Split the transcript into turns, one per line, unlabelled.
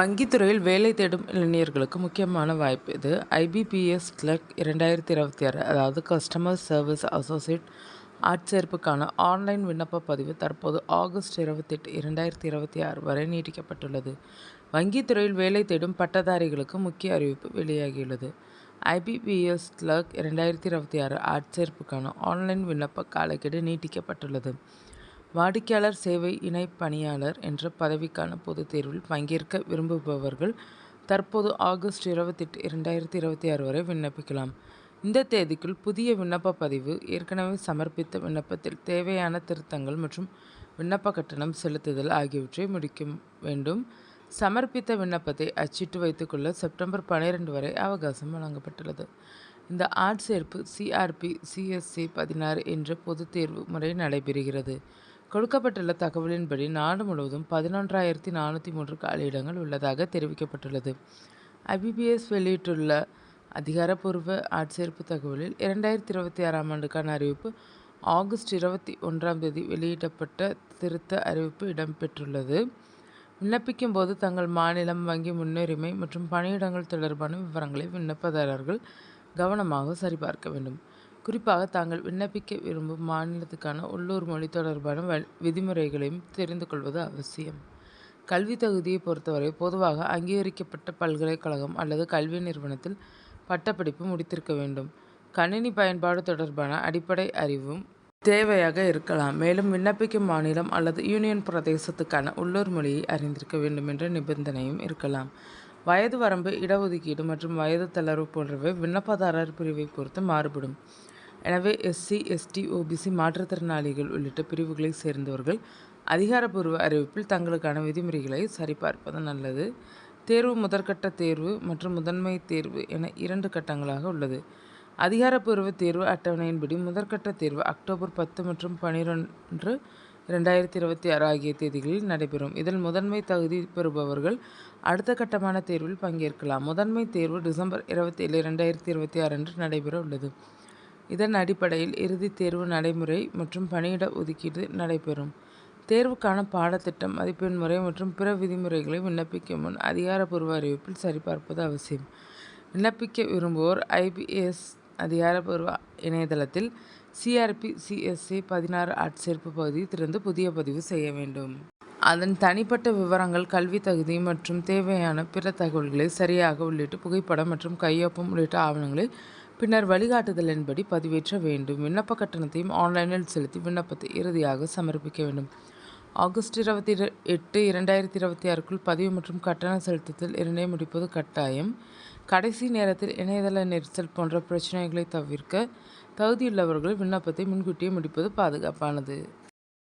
வங்கித்துறையில் வேலை தேடும் இளைஞர்களுக்கு முக்கியமான வாய்ப்பு இது. ஐபிபிஎஸ் கிளர்க் 2026, அதாவது கஸ்டமர் சர்வீஸ் அசோசியேட் ஆட்சேர்ப்புக்கான ஆன்லைன் விண்ணப்ப பதிவு தற்போது ஆகஸ்ட் 28, 2026 வரை நீட்டிக்கப்பட்டுள்ளது. வங்கித்துறையில் வேலை தேடும் பட்டதாரிகளுக்கு முக்கிய அறிவிப்பு வெளியாகியுள்ளது. ஐபிபிஎஸ் கிளர்க் 2026 ஆட்சேர்ப்புக்கான ஆன்லைன் விண்ணப்ப காலக்கெடு நீட்டிக்கப்பட்டுள்ளது. வாடிக்கையாளர் சேவை இணை பணியாளர் என்ற பதவிக்கான பொதுத் தேர்வில் பங்கேற்க விரும்புபவர்கள் தற்போது ஆகஸ்ட் 28, 2026 வரை விண்ணப்பிக்கலாம். இந்த தேதிக்குள் புதிய விண்ணப்ப பதிவு, ஏற்கனவே சமர்ப்பித்த விண்ணப்பத்தில் தேவையான திருத்தங்கள் மற்றும் விண்ணப்ப கட்டணம் செலுத்துதல் ஆகியவற்றை முடிக்க வேண்டும். சமர்ப்பித்த விண்ணப்பத்தை அச்சிட்டு வைத்துக்கொள்ள செப்டம்பர் 12 வரை அவகாசம் வழங்கப்பட்டுள்ளது. இந்த ஆட்சேர்ப்பு சிஆர்பி சிஎஸ்சி 16 என்ற பொதுத் தேர்வு முறை நடைபெறுகிறது. கொடுக்கப்பட்டுள்ள தகவலின்படி நாடு முழுவதும் 11,403 காலியிடங்கள் உள்ளதாக தெரிவிக்கப்பட்டுள்ளது. ஐபிபிஎஸ் வெளியிட்டுள்ள அதிகாரப்பூர்வ ஆட்சேர்ப்பு தகவலில் 2026ஆம் ஆண்டுக்கான அறிவிப்பு ஆகஸ்ட் 21ஆம் தேதி வெளியிடப்பட்ட திருத்த அறிவிப்பு இடம்பெற்றுள்ளது. விண்ணப்பிக்கும் போது தங்கள் மாநிலம், வங்கி முன்னுரிமை மற்றும் பணியிடங்கள் தொடர்பான விவரங்களை விண்ணப்பதாரர்கள் கவனமாக சரிபார்க்க வேண்டும். குறிப்பாக தாங்கள் விண்ணப்பிக்க விரும்பும் மாநிலத்துக்கான உள்ளூர் மொழி தொடர்பான விதிமுறைகளையும் தெரிந்து கொள்வது அவசியம். கல்வி தகுதியை பொறுத்தவரை பொதுவாக அங்கீகரிக்கப்பட்ட பல்கலைக்கழகம் அல்லது கல்வி நிறுவனத்தில் பட்டப்படிப்பு முடித்திருக்க வேண்டும். கணினி பயன்பாடு தொடர்பான அடிப்படை அறிவும் தேவையாக இருக்கலாம். மேலும் விண்ணப்பிக்கும் மாநிலம் அல்லது யூனியன் பிரதேசத்துக்கான உள்ளூர் மொழியை அறிந்திருக்க வேண்டும் என்ற நிபந்தனையும் இருக்கலாம். வயது வரம்பு, இடஒதுக்கீடு மற்றும் வயது தளர்வு போன்றவை விண்ணப்பதாரர் பிரிவை பொறுத்து மாறுபடும். எனவே எஸ்சி, எஸ்டி, ஓபிசி, மாற்றுத்திறனாளிகள் உள்ளிட்ட பிரிவுகளை சேர்ந்தவர்கள் அதிகாரப்பூர்வ அறிவிப்பில் தங்களுக்கான விதிமுறைகளை சரிபார்ப்பது நல்லது. தேர்வு முதற்கட்ட தேர்வு மற்றும் முதன்மை தேர்வு என 2 கட்டங்களாக உள்ளது. அதிகாரப்பூர்வ தேர்வு அட்டவணையின்படி முதற்கட்ட தேர்வு அக்டோபர் 10 மற்றும் 12, 2026 ஆகிய தேதிகளில் நடைபெறும். இதில் முதன்மை தகுதி பெறுபவர்கள் அடுத்த கட்டமான தேர்வில் பங்கேற்கலாம். முதன்மை தேர்வு டிசம்பர் 27, 2026 அன்று நடைபெற உள்ளது. இதன் அடிப்படையில் இறுதித் தேர்வு நடைமுறை மற்றும் பணியிட ஒதுக்கீடு நடைபெறும். தேர்வுக்கான பாடத்திட்டம், மதிப்பெண் முறை மற்றும் பிற விதிமுறைகளை விண்ணப்பிக்கும் முன் அதிகாரப்பூர்வ அறிவிப்பில் சரிபார்ப்பது அவசியம். விண்ணப்பிக்க விரும்புவோர் ஐபிஎஸ் அதிகாரப்பூர்வ இணையதளத்தில் சிஆர்பி சிஎஸ்சி 16 ஆட்சேர்ப்பு பகுதி திறந்து புதிய பதிவு செய்ய வேண்டும். அதன் தனிப்பட்ட விவரங்கள், கல்வி தகுதி மற்றும் தேவையான பிற தகவல்களை சரியாக உள்ளிட்டு புகைப்படம் மற்றும் கையொப்பம் உள்ளிட்ட ஆவணங்களை பின்னர் வழிகாட்டுதலின்படி பதிவேற்ற வேண்டும். விண்ணப்ப கட்டணத்தையும் ஆன்லைனில் செலுத்தி விண்ணப்பத்தை இறுதியாக சமர்ப்பிக்க வேண்டும். ஆகஸ்ட் 28, 2026க்குள் பதிவு மற்றும் கட்டணம் செலுத்துதல் இரண்டையும் முடிப்பது கட்டாயம். கடைசி நேரத்தில் இணையதள நெரிசல் போன்ற பிரச்சனைகளை தவிர்க்க தகுதியுள்ளவர்கள் விண்ணப்பத்தை முன்கூட்டியே முடிப்பது பாதுகாப்பானது.